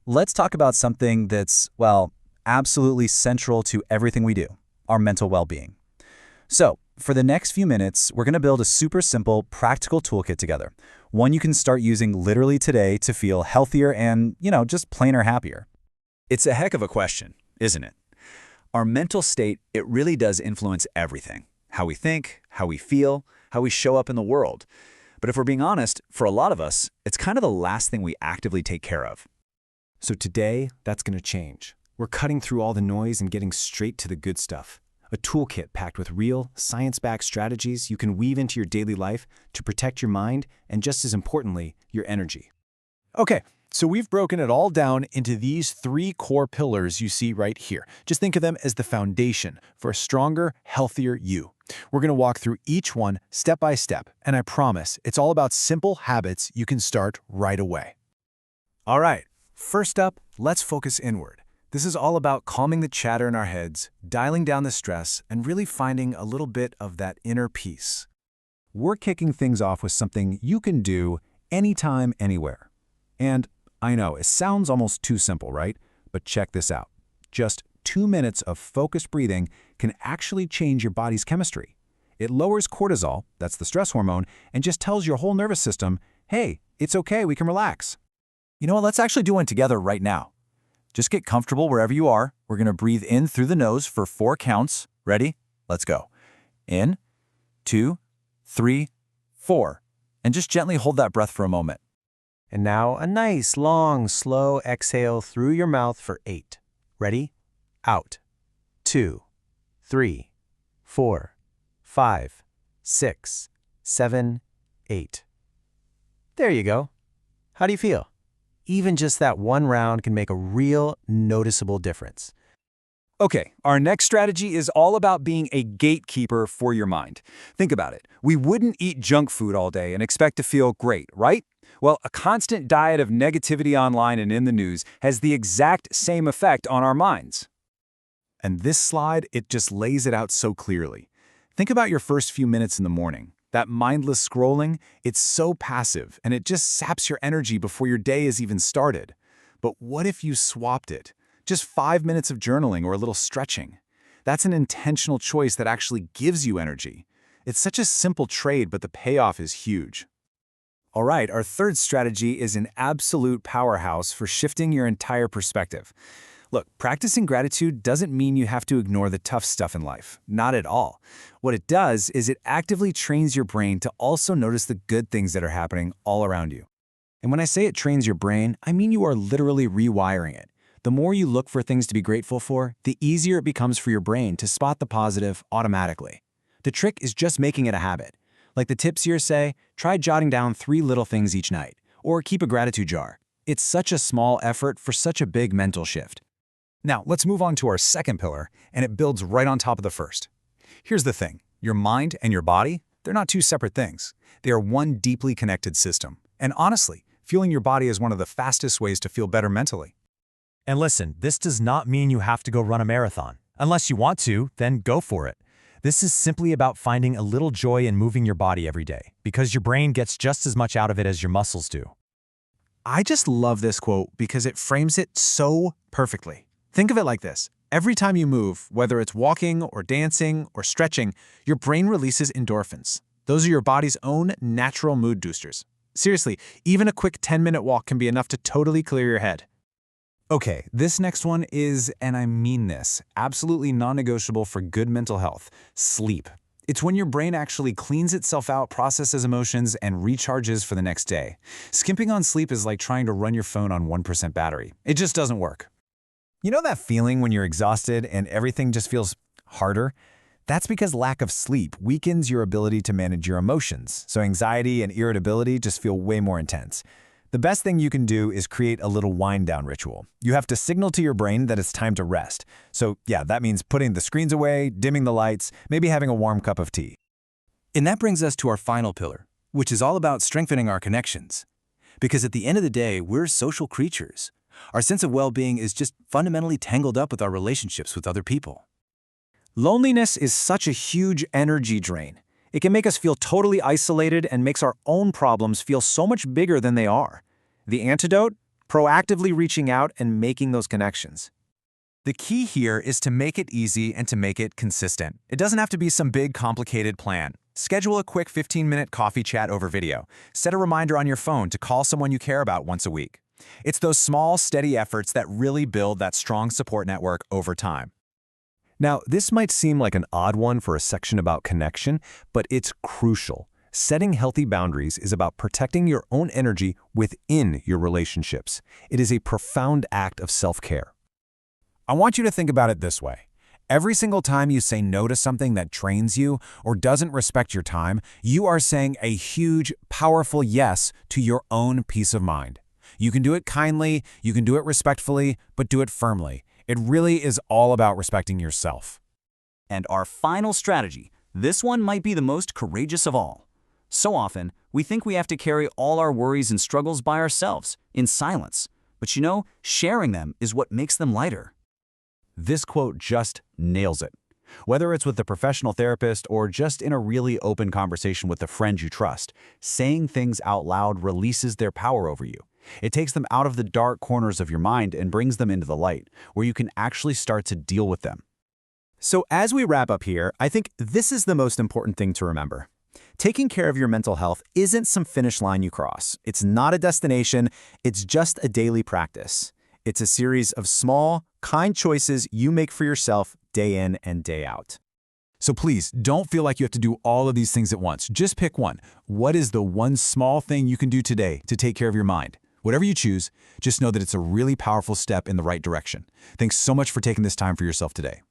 let's talk about something that's, well, absolutely central to everything we do, our mental well-being. So, for the next few minutes, we're going to build a super simple, practical toolkit together. One you can start using literally today to feel healthier and, just plainer happier. It's a heck of a question, isn't it? Our mental state, it really does influence everything. How we think, how we feel, how we show up in the world. But if we're being honest, for a lot of us, it's kind of the last thing we actively take care of. So today, that's going to change. We're cutting through all the noise and getting straight to the good stuff. A toolkit packed with real, science-backed strategies you can weave into your daily life to protect your mind and, just as importantly, your energy. Okay, so we've broken it all down into these 3 core pillars you see right here. Just think of them as the foundation for a stronger, healthier you. We're going to walk through each one step by step, and I promise it's all about simple habits you can start right away. All right, first up, let's focus inward. This is all about calming the chatter in our heads, dialing down the stress, and really finding a little bit of that inner peace. We're kicking things off with something you can do anytime, anywhere. And I know, it sounds almost too simple, right? But check this out. Just 2 minutes of focused breathing can actually change your body's chemistry. It lowers cortisol, that's the stress hormone, and just tells your whole nervous system, hey, it's okay, we can relax. You know what, let's actually do one together right now. Just get comfortable wherever you are. We're going to breathe in through the nose for 4 counts. Ready? Let's go. In, 2, 3, 4. And just gently hold that breath for a moment. And now a nice, long, slow exhale through your mouth for 8. Ready? Out. 2, 3, 4, 5, 6, 7, 8. There you go. How do you feel? Even just that one round can make a real, noticeable difference. Okay, our next strategy is all about being a gatekeeper for your mind. Think about it. We wouldn't eat junk food all day and expect to feel great, right? Well, a constant diet of negativity online and in the news has the exact same effect on our minds. And this slide, it just lays it out so clearly. Think about your first few minutes in the morning. That mindless scrolling, it's so passive, and it just saps your energy before your day is even started. But what if you swapped it? Just 5 minutes of journaling or a little stretching. That's an intentional choice that actually gives you energy. It's such a simple trade, but the payoff is huge. All right, our third strategy is an absolute powerhouse for shifting your entire perspective. Look, practicing gratitude doesn't mean you have to ignore the tough stuff in life. Not at all. What it does is it actively trains your brain to also notice the good things that are happening all around you. And when I say it trains your brain, I mean you are literally rewiring it. The more you look for things to be grateful for, the easier it becomes for your brain to spot the positive automatically. The trick is just making it a habit. Like the tips here say, try jotting down 3 little things each night, or keep a gratitude jar. It's such a small effort for such a big mental shift. Now, let's move on to our second pillar, and it builds right on top of the first. Here's the thing. Your mind and your body, they're not 2 separate things. They are one deeply connected system. And honestly, fueling your body is one of the fastest ways to feel better mentally. And listen, this does not mean you have to go run a marathon. Unless you want to, then go for it. This is simply about finding a little joy in moving your body every day, because your brain gets just as much out of it as your muscles do. I just love this quote because it frames it so perfectly. Think of it like this. Every time you move, whether it's walking or dancing or stretching, your brain releases endorphins. Those are your body's own natural mood boosters. Seriously, even a quick 10-minute walk can be enough to totally clear your head. Okay, this next one is, and I mean this, absolutely non-negotiable for good mental health: sleep. It's when your brain actually cleans itself out, processes emotions, and recharges for the next day. Skimping on sleep is like trying to run your phone on 1% battery. It just doesn't work. You know that feeling when you're exhausted and everything just feels harder? That's because lack of sleep weakens your ability to manage your emotions, so anxiety and irritability just feel way more intense. The best thing you can do is create a little wind-down ritual. You have to signal to your brain that it's time to rest. So yeah, that means putting the screens away, dimming the lights, maybe having a warm cup of tea. And that brings us to our final pillar, which is all about strengthening our connections. Because at the end of the day, we're social creatures. Our sense of well-being is just fundamentally tangled up with our relationships with other people. Loneliness is such a huge energy drain. It can make us feel totally isolated and makes our own problems feel so much bigger than they are. The antidote? proactively reaching out and making those connections. The key here is to make it easy and to make it consistent. It doesn't have to be some big, complicated plan. Schedule a quick 15-minute coffee chat over video. Set a reminder on your phone to call someone you care about once a week. It's those small, steady efforts that really build that strong support network over time. Now, this might seem like an odd one for a section about connection, but it's crucial. Setting healthy boundaries is about protecting your own energy within your relationships. It is a profound act of self-care. I want you to think about it this way. Every single time you say no to something that drains you or doesn't respect your time, you are saying a huge, powerful yes to your own peace of mind. You can do it kindly, you can do it respectfully, but do it firmly. It really is all about respecting yourself. And our final strategy, this one might be the most courageous of all. So often, we think we have to carry all our worries and struggles by ourselves, in silence. But you know, sharing them is what makes them lighter. This quote just nails it. Whether it's with a professional therapist or just in a really open conversation with a friend you trust, saying things out loud releases their power over you. It takes them out of the dark corners of your mind and brings them into the light, where you can actually start to deal with them. So as we wrap up here, I think this is the most important thing to remember. Taking care of your mental health isn't some finish line you cross. It's not a destination, it's just a daily practice. It's a series of small, kind choices you make for yourself day in and day out. So please, don't feel like you have to do all of these things at once. Just pick one. What is the one small thing you can do today to take care of your mind? Whatever you choose, just know that it's a really powerful step in the right direction. Thanks so much for taking this time for yourself today.